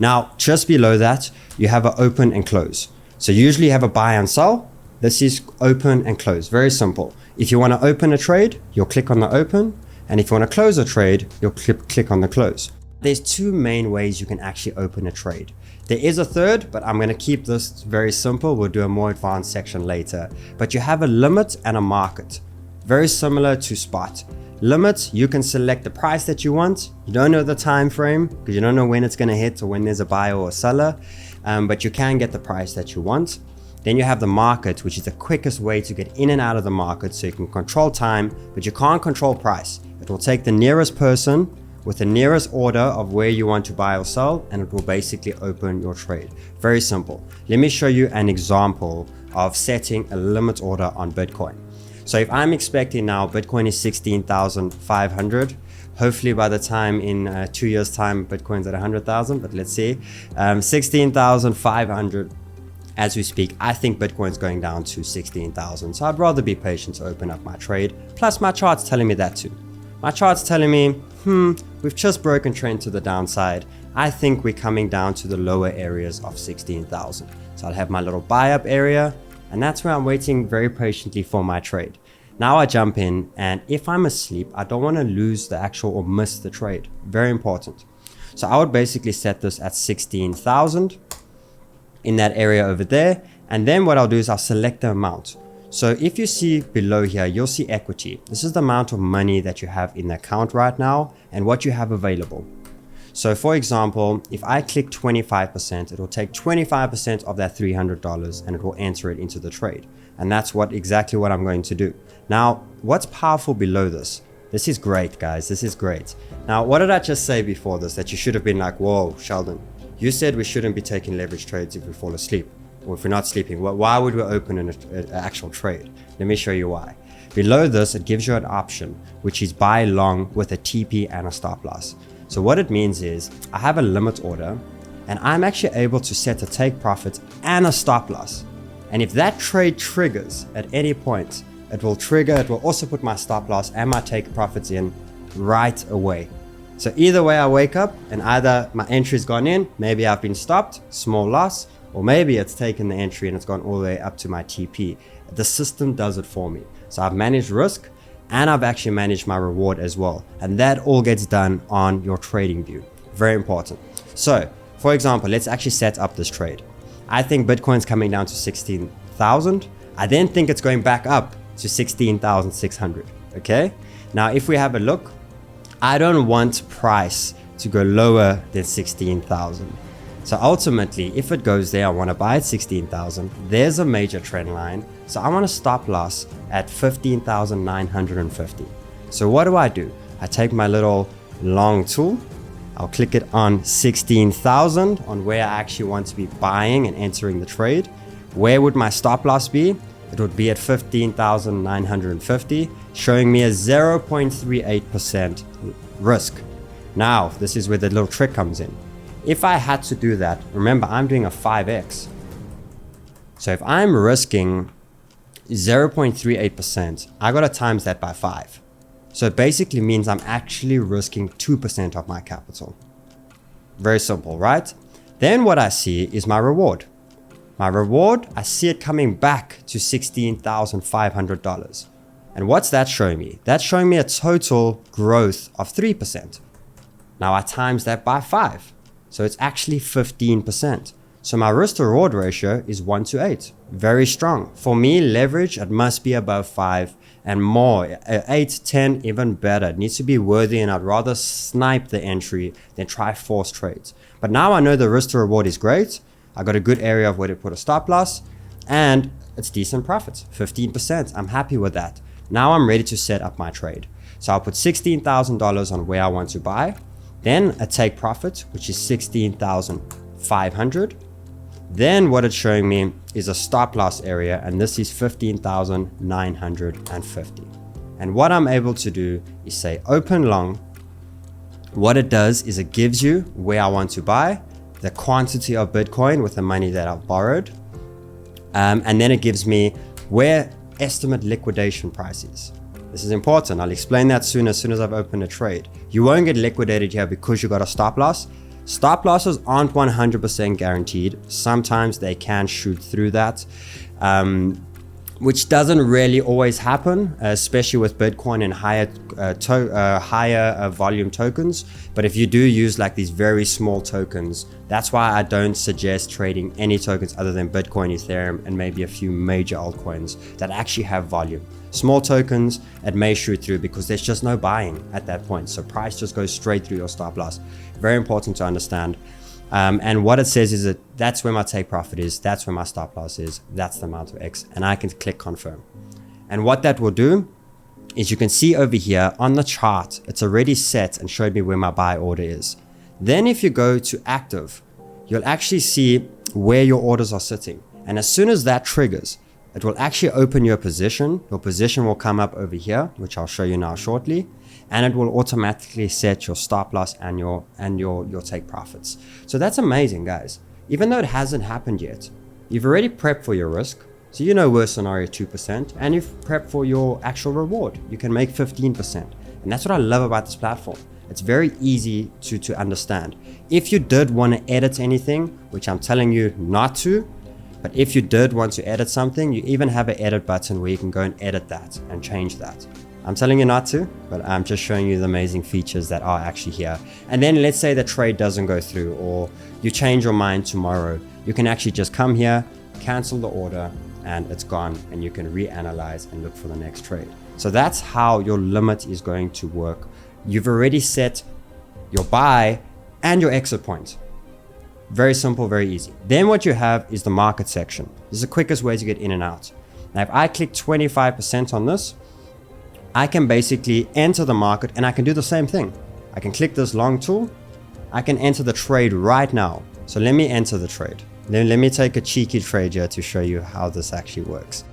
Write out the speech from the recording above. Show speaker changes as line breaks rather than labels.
Now, just below that, you have an open and close. So usually you have a buy and sell. This is open and close, very simple. If you want to open a trade, you'll click on the open. And if you want to close a trade, you'll click on the close. There's two main ways you can actually open a trade. There is a third, but I'm going to keep this very simple. We'll do a more advanced section later. But you have a limit and a market, very similar to spot. Limit, you can select the price that you want. You don't know the time frame because you don't know when it's going to hit or when there's a buyer or a seller, but you can get the price that you want. Then you have the market, which is the quickest way to get in and out of the market, so you can control time, but you can't control price. It will take the nearest person with the nearest order of where you want to buy or sell, and it will basically open your trade. Very simple. Let me show you an example of setting a limit order on Bitcoin. So if I'm expecting now Bitcoin is 16,500, hopefully by the time in 2 years time, Bitcoin's at 100,000, but let's see, 16,500 as we speak. I think Bitcoin's going down to 16,000. So I'd rather be patient to open up my trade. Plus my chart's telling me that too. My chart's telling me, we've just broken trend to the downside. I think we're coming down to the lower areas of 16,000. So I'll have my little buy up area, and that's where I'm waiting very patiently for my trade. Now I jump in, and if I'm asleep, I don't want to lose the actual or miss the trade. Very important. So I would basically set this at 16,000 in that area over there. And then what I'll do is I'll select the amount. So if you see below here, you'll see equity. This is the amount of money that you have in the account right now and what you have available. So for example, if I click 25%, it will take 25% of that $300 and it will enter it into the trade. And that's exactly what I'm going to do. Now, what's powerful below this? This is great, guys. This is great. Now, what did I just say before this that you should have been like, whoa, Sheldon, you said we shouldn't be taking leverage trades if we fall asleep or if we're not sleeping. Well, why would we open an actual trade? Let me show you why. Below this, it gives you an option, which is buy long with a TP and a stop loss. So what it means is I have a limit order and I'm actually able to set a take profit and a stop loss. And if that trade triggers at any point, it will also put my stop loss and my take profits in right away. So either way I wake up and either my entry's gone in, maybe I've been stopped, small loss, or maybe it's taken the entry and it's gone all the way up to my TP. The system does it for me. So I've managed risk and I've actually managed my reward as well. And that all gets done on your trading view. Very important. So for example, let's actually set up this trade. I think Bitcoin's coming down to 16,000. I then think it's going back up to 16,600. Okay. Now, if we have a look, I don't want price to go lower than 16,000. So ultimately, if it goes there, I want to buy at 16,000. There's a major trend line. So I want to stop loss at 15,950. So what do? I take my little long tool. I'll click it on 16,000 on where I actually want to be buying and entering the trade. Where would my stop loss be? It would be at 15,950, showing me a 0.38% risk. Now, this is where the little trick comes in. If I had to do that, remember, I'm doing a 5x. So if I'm risking 0.38%, I got to times that by 5. So it basically means I'm actually risking 2% of my capital. Very simple, right? Then what I see is my reward. My reward, I see it coming back to $16,500. And what's that showing me? That's showing me a total growth of 3%. Now I times that by 5. So it's actually 15%. So my risk to reward ratio is 1:8. Very strong. For me, leverage, it must be above 5 and more. 8, 10, even better. It needs to be worthy, and I'd rather snipe the entry than try force trades. But now I know the risk to reward is great. I got a good area of where to put a stop loss, and it's decent profits, 15%. I'm happy with that. Now I'm ready to set up my trade. So I'll put $16,000 on where I want to buy, then a take profit, which is 16,500. Then what it's showing me is a stop loss area, and this is 15,950. And what I'm able to do is say open long. What it does is it gives you where I want to buy, the quantity of Bitcoin with the money that I've borrowed. And then it gives me where estimate liquidation price is. This is important. I'll explain that as soon as I've opened a trade. You won't get liquidated here because you got a stop loss, Stop losses aren't 100% guaranteed. Sometimes they can shoot through that, which doesn't really always happen, especially with Bitcoin and higher volume tokens. But if you do use like these very small tokens, that's why I don't suggest trading any tokens other than Bitcoin, Ethereum, and maybe a few major altcoins that actually have volume. Small tokens, it may shoot through because there's just no buying at that point. So price just goes straight through your stop loss. Very important to understand. And what it says is that that's where my take profit is, that's where my stop loss is, that's the amount of X, and I can click confirm. And what that will do is you can see over here on the chart, it's already set and showed me where my buy order is. Then if you go to active, you'll actually see where your orders are sitting. And as soon as that triggers, it will actually open your position. Your position will come up over here, which I'll show you now shortly. And it will automatically set your stop loss and your take profits. So that's amazing, guys. Even though it hasn't happened yet, you've already prepped for your risk. So you know worst scenario 2%, and you've prepped for your actual reward. You can make 15%. And that's what I love about this platform. It's very easy to understand. If you did want to edit anything, which I'm telling you not to, but if you did want to edit something, you even have an edit button where you can go and edit that and change that. I'm telling you not to, but I'm just showing you the amazing features that are actually here. And then let's say the trade doesn't go through, or you change your mind tomorrow. You can actually just come here, cancel the order, and it's gone, and you can reanalyze and look for the next trade. So that's how your limit is going to work. You've already set your buy and your exit point. Very simple, very easy. Then what you have is the market section. This is the quickest way to get in and out. Now, if I click 25% on this, I can basically enter the market, and I can do the same thing. I can click this long tool. I can enter the trade right now. So let me enter the trade. Then let me take a cheeky trade here to show you how this actually works.